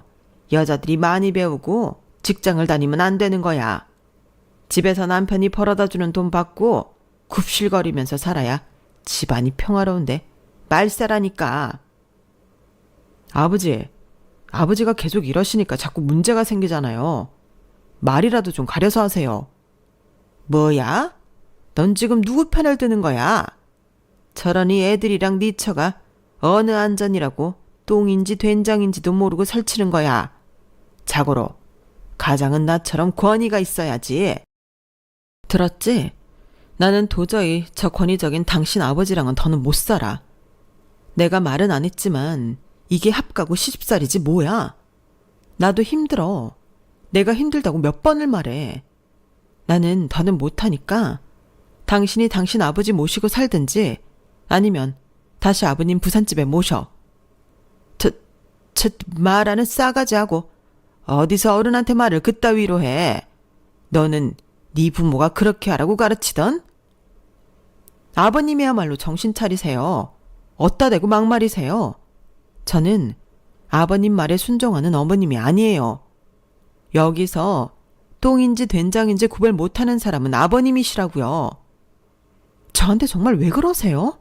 여자들이 많이 배우고 직장을 다니면 안 되는 거야. 집에서 남편이 벌어다 주는 돈 받고 굽실거리면서 살아야 집안이 평화로운데 말세라니까. 아버지가 계속 이러시니까 자꾸 문제가 생기잖아요. 말이라도 좀 가려서 하세요. 뭐야? 넌 지금 누구 편을 드는 거야? 저러니 애들이랑 네 처가 어느 안전이라고 똥인지 된장인지도 모르고 설치는 거야. 자고로 가장은 나처럼 권위가 있어야지. 들었지? 나는 도저히 저 권위적인 당신 아버지랑은 더는 못 살아. 내가 말은 안 했지만 이게 합가고 시집살이지 뭐야. 나도 힘들어. 내가 힘들다고 몇 번을 말해. 나는 더는 못하니까 당신이 당신 아버지 모시고 살든지 아니면 다시 아버님 부산집에 모셔. 말하는 싸가지하고 어디서 어른한테 말을 그따위로 해. 너는 네 부모가 그렇게 하라고 가르치던? 아버님이야말로 정신 차리세요. 어따 대고 막말이세요. 저는 아버님 말에 순종하는 어머님이 아니에요. 여기서 똥인지 된장인지 구별 못하는 사람은 아버님이시라고요. 저한테 정말 왜 그러세요?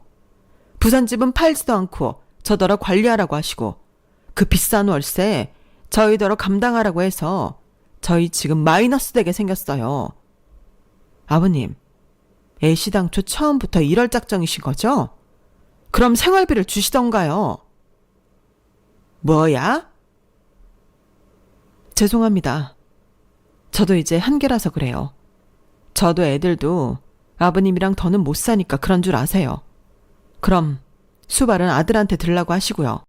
부산집은 팔지도 않고 저더러 관리하라고 하시고 그 비싼 월세 저희더러 감당하라고 해서 저희 지금 마이너스 되게 생겼어요. 아버님, 애시당초 처음부터 이럴 작정이신 거죠? 그럼 생활비를 주시던가요. 뭐야? 죄송합니다. 저도 이제 한계라서 그래요. 저도 애들도 아버님이랑 더는 못 사니까 그런 줄 아세요. 그럼 수발은 아들한테 들라고 하시고요.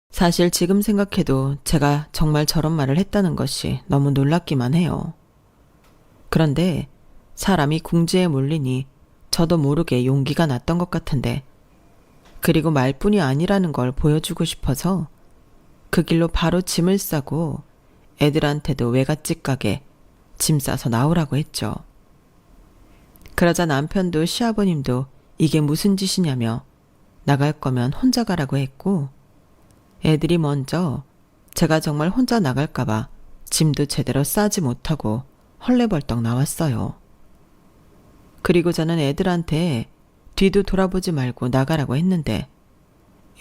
사실 지금 생각해도 제가 정말 저런 말을 했다는 것이 너무 놀랍기만 해요. 그런데 사람이 궁지에 몰리니 저도 모르게 용기가 났던 것 같은데, 그리고 말뿐이 아니라는 걸 보여주고 싶어서 그 길로 바로 짐을 싸고 애들한테도 외갓집 가게 짐 싸서 나오라고 했죠. 그러자 남편도 시아버님도 이게 무슨 짓이냐며 나갈 거면 혼자 가라고 했고, 애들이 먼저 제가 정말 혼자 나갈까봐 짐도 제대로 싸지 못하고 헐레벌떡 나왔어요. 그리고 저는 애들한테 뒤도 돌아보지 말고 나가라고 했는데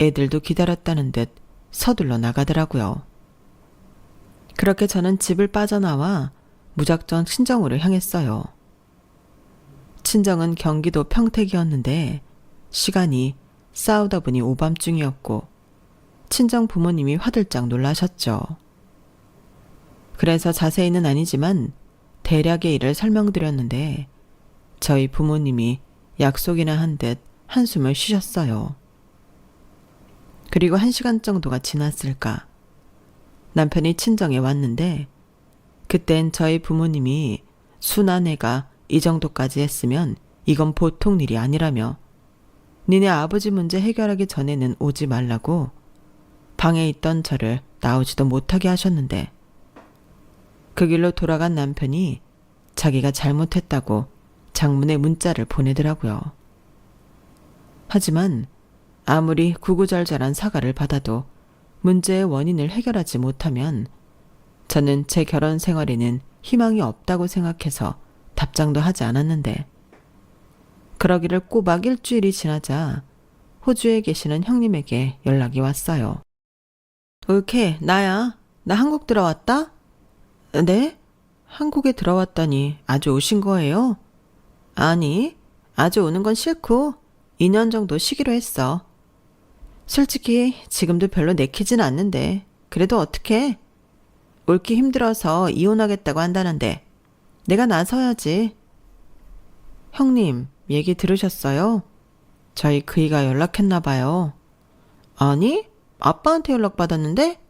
애들도 기다렸다는 듯 서둘러 나가더라고요. 그렇게 저는 집을 빠져나와 무작정 친정으로 향했어요. 친정은 경기도 평택이었는데 시간이 싸우다 보니 오밤중이었고 친정 부모님이 화들짝 놀라셨죠. 그래서 자세히는 아니지만 대략의 일을 설명드렸는데 저희 부모님이 약속이나 한 듯 한숨을 쉬셨어요. 그리고 1시간 정도가 지났을까. 남편이 친정에 왔는데 그땐 저희 부모님이 순아내가 이 정도까지 했으면 이건 보통 일이 아니라며 니네 아버지 문제 해결하기 전에는 오지 말라고 방에 있던 저를 나오지도 못하게 하셨는데, 그 길로 돌아간 남편이 자기가 잘못했다고 장문의 문자를 보내더라고요. 하지만 아무리 구구절절한 사과를 받아도 문제의 원인을 해결하지 못하면 저는 제 결혼 생활에는 희망이 없다고 생각해서 답장도 하지 않았는데, 그러기를 꼬박 일주일이 지나자 호주에 계시는 형님에게 연락이 왔어요. 올케, 나야. 나 한국 들어왔다? 네? 한국에 들어왔다니 아주 오신 거예요? 아니, 아주 오는 건 싫고 2년 정도 쉬기로 했어. 솔직히 지금도 별로 내키진 않는데 그래도 어떡해. 옳기 힘들어서 이혼하겠다고 한다는데 내가 나서야지. 형님, 얘기 들으셨어요? 저희 그이가 연락했나 봐요. 아니, 아빠한테 연락받았는데?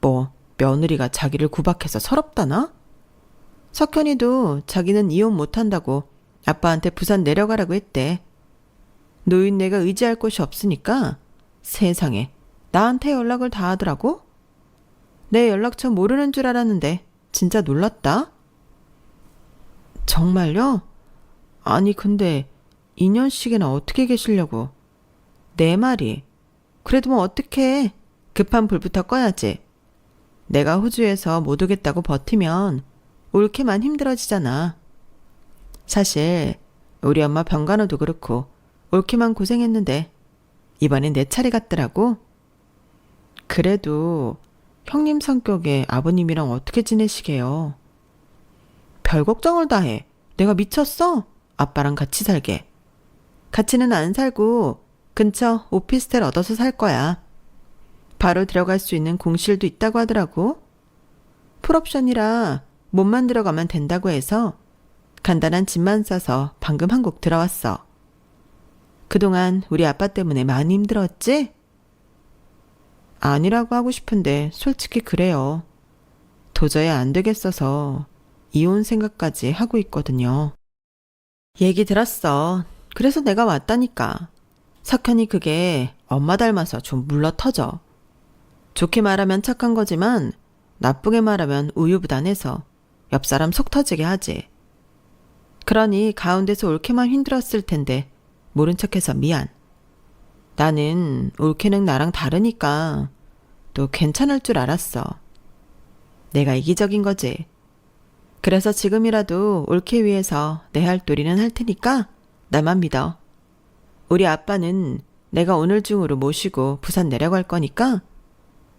뭐 며느리가 자기를 구박해서 서럽다나? 석현이도 자기는 이혼 못한다고 아빠한테 부산 내려가라고 했대. 노인네가 의지할 곳이 없으니까 세상에 나한테 연락을 다 하더라고? 내 연락처 모르는 줄 알았는데 진짜 놀랐다. 정말요? 아니 근데 2년씩이나 어떻게 계시려고. 내 말이 그래도 뭐 어떡해. 급한 불부터 꺼야지. 내가 호주에서 못 오겠다고 버티면 옳게만 힘들어지잖아. 사실 우리 엄마 병간호도 그렇고 옳게만 고생했는데 이번엔 내 차례 같더라고. 그래도 형님 성격에 아버님이랑 어떻게 지내시게요? 별 걱정을 다 해. 내가 미쳤어? 아빠랑 같이 살게. 같이는 안 살고 근처 오피스텔 얻어서 살 거야. 바로 들어갈 수 있는 공실도 있다고 하더라고. 풀옵션이라 몸만 들어가면 된다고 해서 간단한 집만 싸서 방금 한국 들어왔어. 그동안 우리 아빠 때문에 많이 힘들었지? 아니라고 하고 싶은데 솔직히 그래요. 도저히 안 되겠어서 이혼 생각까지 하고 있거든요. 얘기 들었어. 그래서 내가 왔다니까. 석현이 그게 엄마 닮아서 좀 물러터져. 좋게 말하면 착한 거지만 나쁘게 말하면 우유부단해서 옆 사람 속 터지게 하지. 그러니 가운데서 옳게만 힘들었을 텐데 모른 척해서 미안. 나는 옳게는 나랑 다르니까 또 괜찮을 줄 알았어. 내가 이기적인 거지. 그래서 지금이라도 옳게 위해서 내 할 도리는 할 테니까 나만 믿어. 우리 아빠는 내가 오늘 중으로 모시고 부산 내려갈 거니까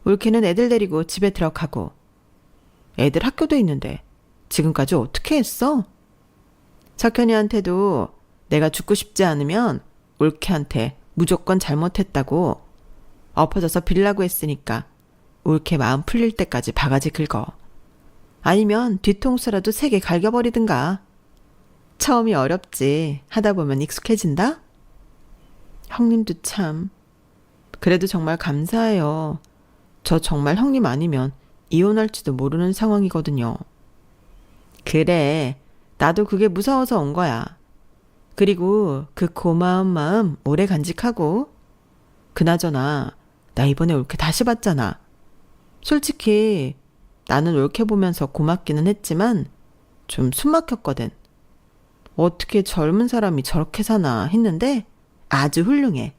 옳게는 애들 데리고 집에 들어가고. 애들 학교도 있는데 지금까지 어떻게 했어? 석현이한테도 내가 죽고 싶지 않으면 옳게한테 무조건 잘못했다고 엎어져서 빌라고 했으니까 옳게 마음 풀릴 때까지 바가지 긁어. 아니면 뒤통수라도 3개 갈겨버리든가. 처음이 어렵지. 하다 보면 익숙해진다? 형님도 참. 그래도 정말 감사해요. 저 정말 형님 아니면 이혼할지도 모르는 상황이거든요. 그래. 나도 그게 무서워서 온 거야. 그리고 그 고마운 마음 오래 간직하고. 그나저나 나 이번에 옳게 다시 봤잖아. 솔직히 나는 옳게 보면서 고맙기는 했지만 좀 숨막혔거든. 어떻게 젊은 사람이 저렇게 사나 했는데 아주 훌륭해.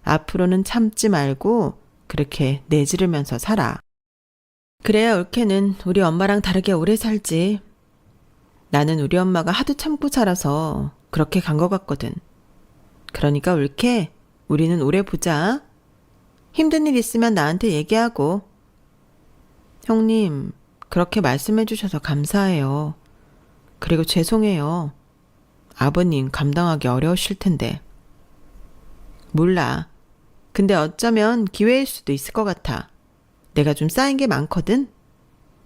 앞으로는 참지 말고 그렇게 내지르면서 살아. 그래야 옳게는 우리 엄마랑 다르게 오래 살지. 나는 우리 엄마가 하도 참고 살아서 그렇게 간 것 같거든. 그러니까 옳게 우리는 오래 보자. 힘든 일 있으면 나한테 얘기하고. 형님, 그렇게 말씀해 주셔서 감사해요. 그리고 죄송해요. 아버님 감당하기 어려우실 텐데. 몰라. 근데 어쩌면 기회일 수도 있을 것 같아. 내가 좀 쌓인 게 많거든.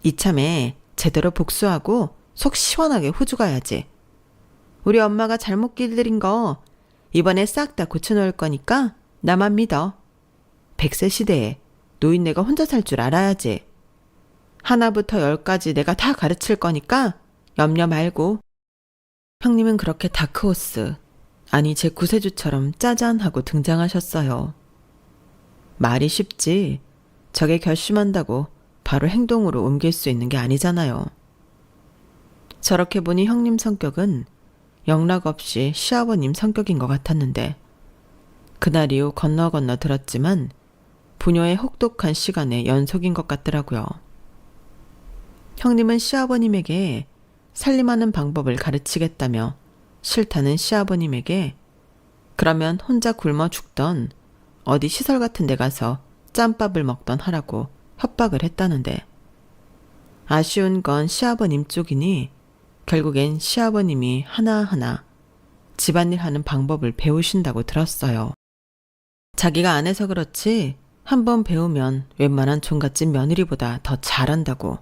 이참에 제대로 복수하고 속 시원하게 호주 가야지. 우리 엄마가 잘못 길들인 거 이번에 싹 다 고쳐놓을 거니까 나만 믿어. 100세 시대에 노인네가 혼자 살 줄 알아야지. 하나부터 10까지 내가 다 가르칠 거니까 염려 말고. 형님은 그렇게 다크호스, 아니 제 구세주처럼 짜잔 하고 등장하셨어요. 말이 쉽지 저게 결심한다고 바로 행동으로 옮길 수 있는 게 아니잖아요. 저렇게 보니 형님 성격은 영락없이 시아버님 성격인 것 같았는데 그날 이후 건너 들었지만 부녀의 혹독한 시간의 연속인 것 같더라고요. 형님은 시아버님에게 살림하는 방법을 가르치겠다며 싫다는 시아버님에게 그러면 혼자 굶어 죽던 어디 시설 같은 데 가서 짬밥을 먹던 하라고 협박을 했다는데 아쉬운 건 시아버님 쪽이니 결국엔 시아버님이 하나하나 집안일 하는 방법을 배우신다고 들었어요. 자기가 안 해서 그렇지 한번 배우면 웬만한 종갓집 며느리보다 더 잘한다고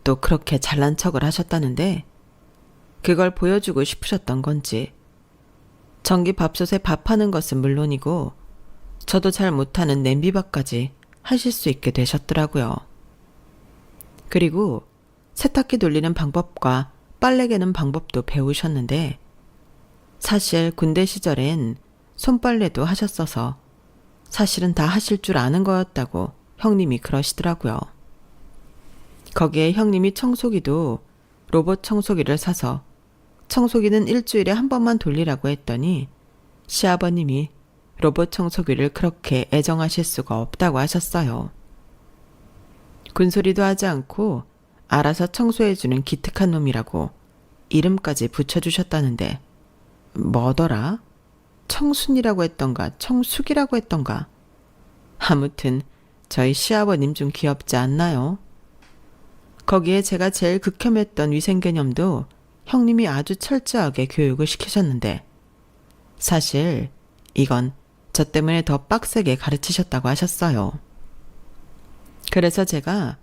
또 그렇게 잘난 척을 하셨다는데 그걸 보여주고 싶으셨던 건지 전기밥솥에 밥하는 것은 물론이고 저도 잘 못하는 냄비밥까지 하실 수 있게 되셨더라고요. 그리고 세탁기 돌리는 방법과 빨래 개는 방법도 배우셨는데 사실 군대 시절엔 손빨래도 하셨어서 사실은 다 하실 줄 아는 거였다고 형님이 그러시더라고요. 거기에 형님이 청소기도 로봇 청소기를 사서 청소기는 일주일에 한 번만 돌리라고 했더니 시아버님이 로봇 청소기를 그렇게 애정하실 수가 없다고 하셨어요. 군소리도 하지 않고 알아서 청소해주는 기특한 놈이라고 이름까지 붙여주셨다는데 뭐더라? 청순이라고 했던가 청숙이라고 했던가. 아무튼 저희 시아버님 좀 귀엽지 않나요? 거기에 제가 제일 극혐했던 위생 개념도 형님이 아주 철저하게 교육을 시키셨는데 사실 이건 저 때문에 더 빡세게 가르치셨다고 하셨어요. 그래서 제가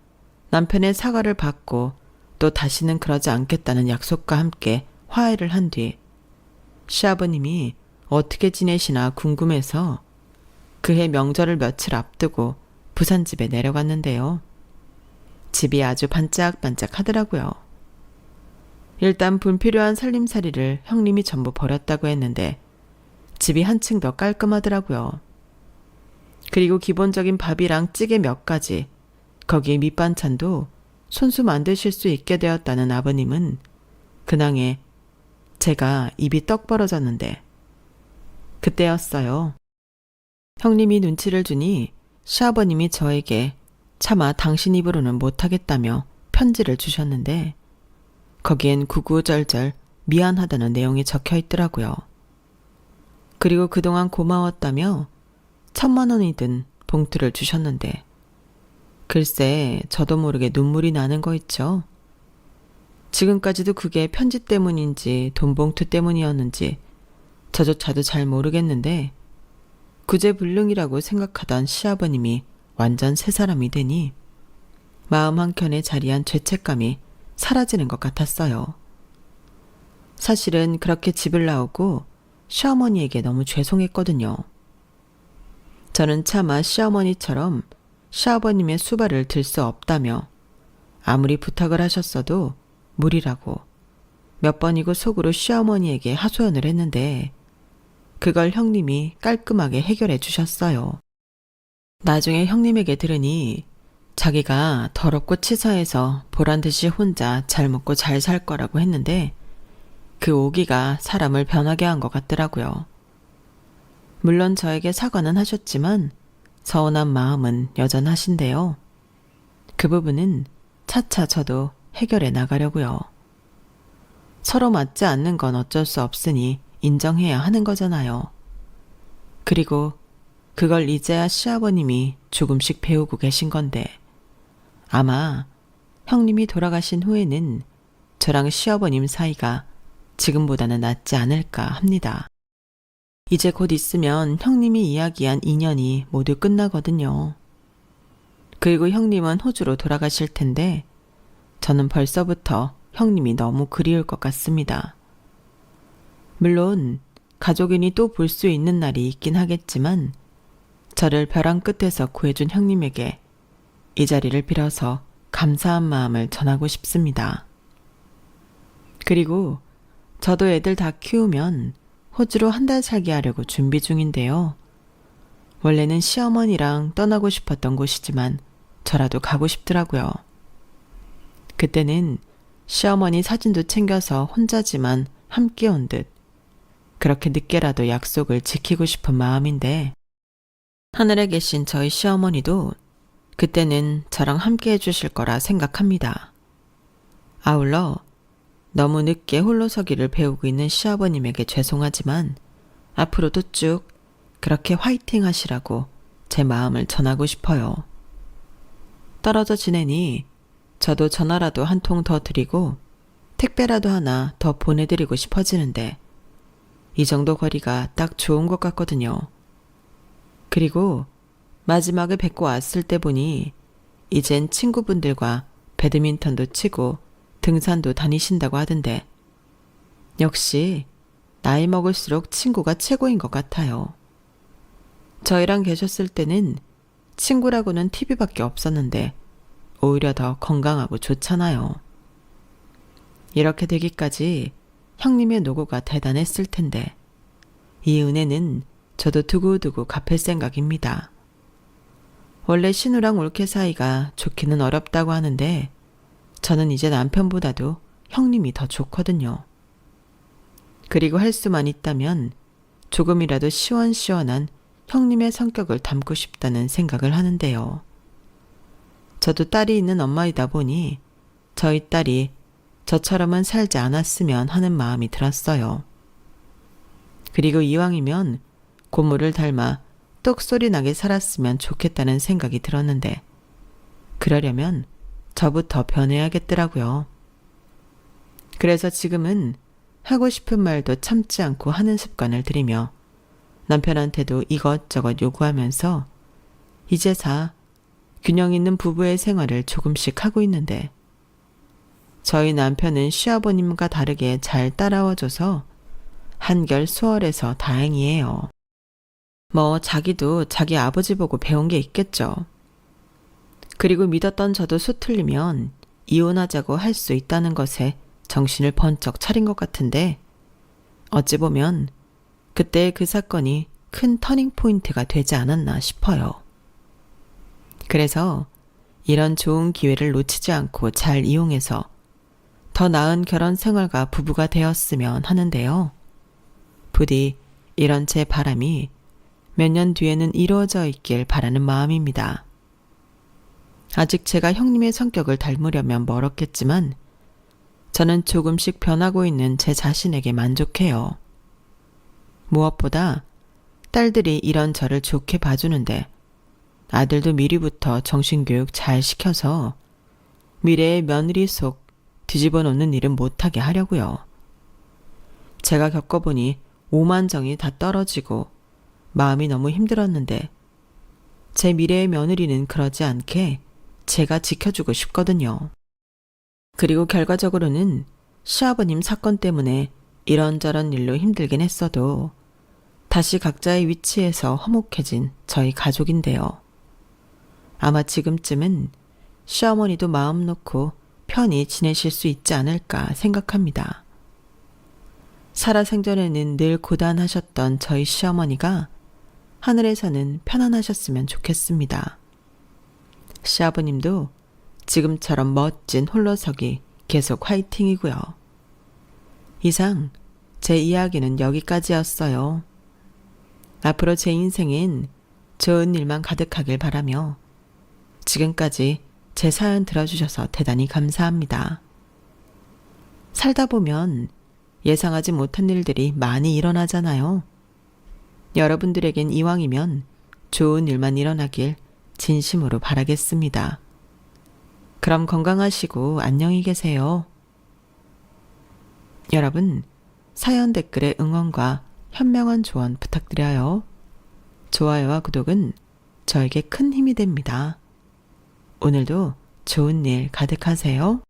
남편의 사과를 받고 또 다시는 그러지 않겠다는 약속과 함께 화해를 한 뒤 시아버님이 어떻게 지내시나 궁금해서 그해 명절을 며칠 앞두고 부산집에 내려갔는데요. 집이 아주 반짝반짝 하더라고요. 일단 불필요한 살림살이를 형님이 전부 버렸다고 했는데 집이 한층 더 깔끔하더라고요. 그리고 기본적인 밥이랑 찌개 몇 가지, 거기에 밑반찬도 손수 만드실 수 있게 되었다는 아버님은 근황에 제가 입이 떡 벌어졌는데 그때였어요. 형님이 눈치를 주니 시아버님이 저에게 차마 당신 입으로는 못하겠다며 편지를 주셨는데 거기엔 구구절절 미안하다는 내용이 적혀 있더라고요. 그리고 그동안 고마웠다며 1,000만 원이 든 봉투를 주셨는데 글쎄 저도 모르게 눈물이 나는 거 있죠. 지금까지도 그게 편지 때문인지 돈봉투 때문이었는지 저조차도 잘 모르겠는데 구제불능이라고 생각하던 시아버님이 완전 새 사람이 되니 마음 한켠에 자리한 죄책감이 사라지는 것 같았어요. 사실은 그렇게 집을 나오고 시어머니에게 너무 죄송했거든요. 저는 차마 시어머니처럼 시아버님의 수발을 들 수 없다며 아무리 부탁을 하셨어도 무리라고 몇 번이고 속으로 시어머니에게 하소연을 했는데 그걸 형님이 깔끔하게 해결해 주셨어요. 나중에 형님에게 들으니 자기가 더럽고 치사해서 보란듯이 혼자 잘 먹고 잘 살 거라고 했는데 그 오기가 사람을 변하게 한 것 같더라고요. 물론 저에게 사과는 하셨지만 서운한 마음은 여전하신데요. 그 부분은 차차 저도 해결해 나가려고요. 서로 맞지 않는 건 어쩔 수 없으니 인정해야 하는 거잖아요. 그리고 그걸 이제야 시아버님이 조금씩 배우고 계신 건데 아마 형님이 돌아가신 후에는 저랑 시아버님 사이가 지금보다는 낫지 않을까 합니다. 이제 곧 있으면 형님이 이야기한 2년이 모두 끝나거든요. 그리고 형님은 호주로 돌아가실 텐데 저는 벌써부터 형님이 너무 그리울 것 같습니다. 물론 가족이니 또 볼 수 있는 날이 있긴 하겠지만 저를 벼랑 끝에서 구해준 형님에게 이 자리를 빌어서 감사한 마음을 전하고 싶습니다. 그리고 저도 애들 다 키우면 호주로 1달 살기 하려고 준비 중인데요. 원래는 시어머니랑 떠나고 싶었던 곳이지만 저라도 가고 싶더라고요. 그때는 시어머니 사진도 챙겨서 혼자지만 함께 온 듯 그렇게 늦게라도 약속을 지키고 싶은 마음인데 하늘에 계신 저희 시어머니도 그때는 저랑 함께 해주실 거라 생각합니다. 아울러 너무 늦게 홀로 서기를 배우고 있는 시아버님에게 죄송하지만 앞으로도 쭉 그렇게 화이팅 하시라고 제 마음을 전하고 싶어요. 떨어져 지내니 저도 전화라도 한 통 더 드리고 택배라도 하나 더 보내드리고 싶어지는데 이 정도 거리가 딱 좋은 것 같거든요. 그리고 마지막에 뵙고 왔을 때 보니 이젠 친구분들과 배드민턴도 치고 등산도 다니신다고 하던데 역시 나이 먹을수록 친구가 최고인 것 같아요. 저희랑 계셨을 때는 친구라고는 TV밖에 없었는데 오히려 더 건강하고 좋잖아요. 이렇게 되기까지 형님의 노고가 대단했을 텐데 이 은혜는 저도 두고두고 갚을 생각입니다. 원래 신우랑 올케 사이가 좋기는 어렵다고 하는데 저는 이제 남편보다도 형님이 더 좋거든요. 그리고 할 수만 있다면 조금이라도 시원시원한 형님의 성격을 닮고 싶다는 생각을 하는데요. 저도 딸이 있는 엄마이다 보니 저희 딸이 저처럼은 살지 않았으면 하는 마음이 들었어요. 그리고 이왕이면 고모를 닮아 똑소리 나게 살았으면 좋겠다는 생각이 들었는데 그러려면 저부터 변해야겠더라고요. 그래서 지금은 하고 싶은 말도 참지 않고 하는 습관을 들이며 남편한테도 이것저것 요구하면서 이제사 균형 있는 부부의 생활을 조금씩 하고 있는데 저희 남편은 시아버님과 다르게 잘 따라와줘서 한결 수월해서 다행이에요. 뭐 자기도 자기 아버지 보고 배운 게 있겠죠. 그리고 믿었던 저도 수틀리면 이혼하자고 할 수 있다는 것에 정신을 번쩍 차린 것 같은데 어찌 보면 그때 그 사건이 큰 터닝 포인트가 되지 않았나 싶어요. 그래서 이런 좋은 기회를 놓치지 않고 잘 이용해서 더 나은 결혼 생활과 부부가 되었으면 하는데요. 부디 이런 제 바람이 몇 년 뒤에는 이루어져 있길 바라는 마음입니다. 아직 제가 형님의 성격을 닮으려면 멀었겠지만 저는 조금씩 변하고 있는 제 자신에게 만족해요. 무엇보다 딸들이 이런 저를 좋게 봐주는데 아들도 미리부터 정신교육 잘 시켜서 미래의 며느리 속 뒤집어 놓는 일은 못하게 하려고요. 제가 겪어보니 오만정이 다 떨어지고 마음이 너무 힘들었는데 제 미래의 며느리는 그러지 않게 제가 지켜주고 싶거든요. 그리고 결과적으로는 시아버님 사건 때문에 이런저런 일로 힘들긴 했어도 다시 각자의 위치에서 화목해진 저희 가족인데요. 아마 지금쯤은 시어머니도 마음 놓고 편히 지내실 수 있지 않을까 생각합니다. 살아생전에는 늘 고단하셨던 저희 시어머니가 하늘에서는 편안하셨으면 좋겠습니다. 시아버님도 지금처럼 멋진 홀로서기 계속 화이팅이고요. 이상 제 이야기는 여기까지였어요. 앞으로 제 인생엔 좋은 일만 가득하길 바라며 지금까지 제 사연 들어주셔서 대단히 감사합니다. 살다 보면 예상하지 못한 일들이 많이 일어나잖아요. 여러분들에겐 이왕이면 좋은 일만 일어나길 진심으로 바라겠습니다. 그럼 건강하시고 안녕히 계세요. 여러분, 사연 댓글에 응원과 현명한 조언 부탁드려요. 좋아요와 구독은 저에게 큰 힘이 됩니다. 오늘도 좋은 일 가득하세요.